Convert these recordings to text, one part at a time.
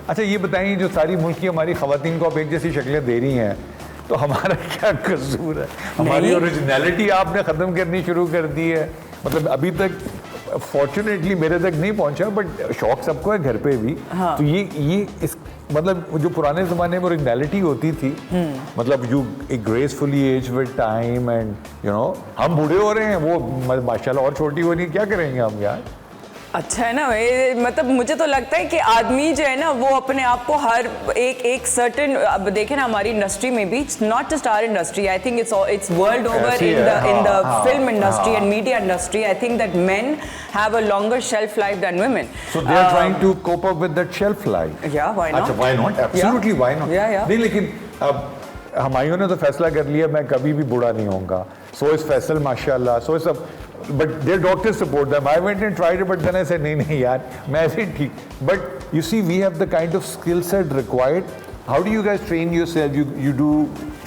अच्छा ये बताइए, जो सारी मुल्क की हमारी ख़वातीन को आप एक जैसी शक्लें दे रही हैं, तो हमारा क्या कसूर है? हमारी ओरिजिनलिटी आपने ख़त्म करनी शुरू कर दी है। मतलब अभी तक फॉर्चुनेटली मेरे तक नहीं पहुंचा, बट शौक सबको है घर पे भी। हाँ। तो ये इस मतलब जो पुराने ज़माने में ओरिजिनलिटी होती थी, मतलब यू एक gracefully age with time and you know, हम बूढ़े हो रहे हैं, वो माशाल्लाह और छोटी हो रही है, क्या करेंगे हम यार? अच्छा है ना, मतलब मुझे तो लगता है कि आदमी जो है ना वो अपने आप को हर एक सर्टेन, अब देखें ना हमारी इंडस्ट्री में भी, not just our industry, I think it's world over in the film industry and media industry, I think that men have a longer shelf life than women. So they are trying to cope up with that shelf life. Yeah, why not? अच्छा, why not? Absolutely, why not? Yeah. नहीं, लेकिन अब हमायों ने तो फैसला कर लिया मैं कभी भी बूढ़ा नहीं होऊंगा. So is Faisal, माशाल्लाह. So is but their doctors support them. I went and tried it, but then I said नहीं यार, मैं ऐसे ही ठीक. But you see, we have the kind of skill set required. How do you guys train yourself? You do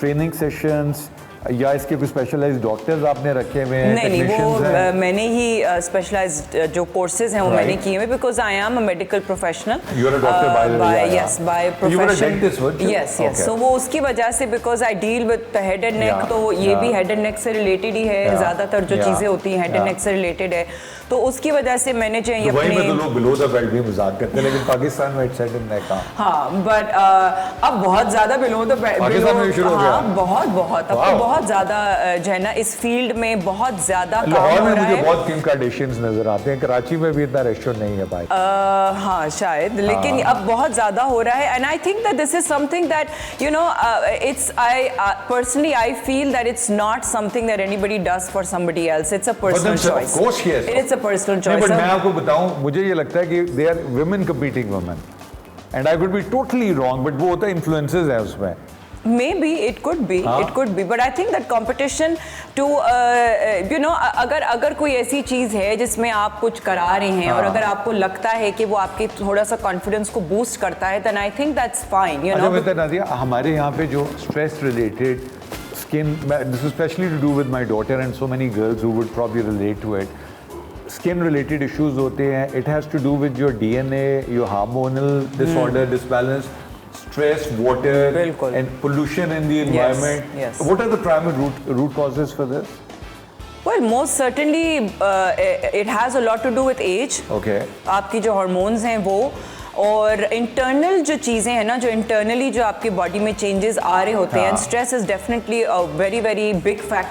training sessions? या इसके कुछ specialised doctors आपने रखे हुए हैं? नहीं, वो मैंने ही स्पेशलाइज्ड जो कोर्सेज हैं वो मैंने किए हुए, because I am a medical professional. You are a doctor by profession. Yes, so वो उसकी वजह से, because I deal with head and neck, तो ये भी हेड एंड नेक से रिलेटेड ही है. ज़्यादातर जो चीज़ें होती हैं हेड एंड नेक से रिलेटेड है, तो उसकी वजह से मैंने जो है अपने तो लोग बिलो द बेल्ट भी मजाक करते हैं, लेकिन पाकिस्तान में हेड एंड नेक. हाँ, बट अब बहुत ज़्यादा बिलो द बेल्ट पाकिस्तान में शुरू हो गया. बहुत अब तो बहुत ज़्यादा जो है ना इस फील्ड में बहुत ज़्यादा काम लाहौर हो में रहा मुझे है. बहुत किम कार्डेशियंस नजर आते हैं, कराची में भी इतना रेस्टोरेंट नहीं है भाई. हाँ शायद, लेकिन अब बहुत ज़्यादा हो रहा है. And I think that this is something that you know, it's I personally I feel that it's not something that anybody does for somebody else. It's a personal choice. Of course, yes. It's a personal choice. But मैं आपको बताऊं, मुझे ये लगता है कि they are women competing women, and I could be totally wrong, but वो होता है इन्फ्लुएंसेस है उसमें. Maybe it could be, but I think that competition to you know, अगर कोई ऐसी चीज़ है जिसमें आप कुछ करा रहे हैं और अगर आपको लगता है कि वो आपके थोड़ा सा कॉन्फिडेंस को बूस्ट करता है, then I think that's fine, you know. अच्छा नादिया, हमारे यहाँ पे जो stress related skin, this is especially to do with my daughter and so many girls who would probably relate to it. Skin related issues होते हैं. It has to do with your DNA, your hormonal disorder, disbalance, stress, water, and pollution in the environment. Yes. What are the primary root causes for this? Well, most certainly it has a lot to do with age. Okay. आपकी जो hormones हैं वो, और internal जो चीज़ें हैं ना, जो इंटरनली जो आपकी बॉडी में चेंजेस आ रहे होते हैं, stress is definitely a very very big factor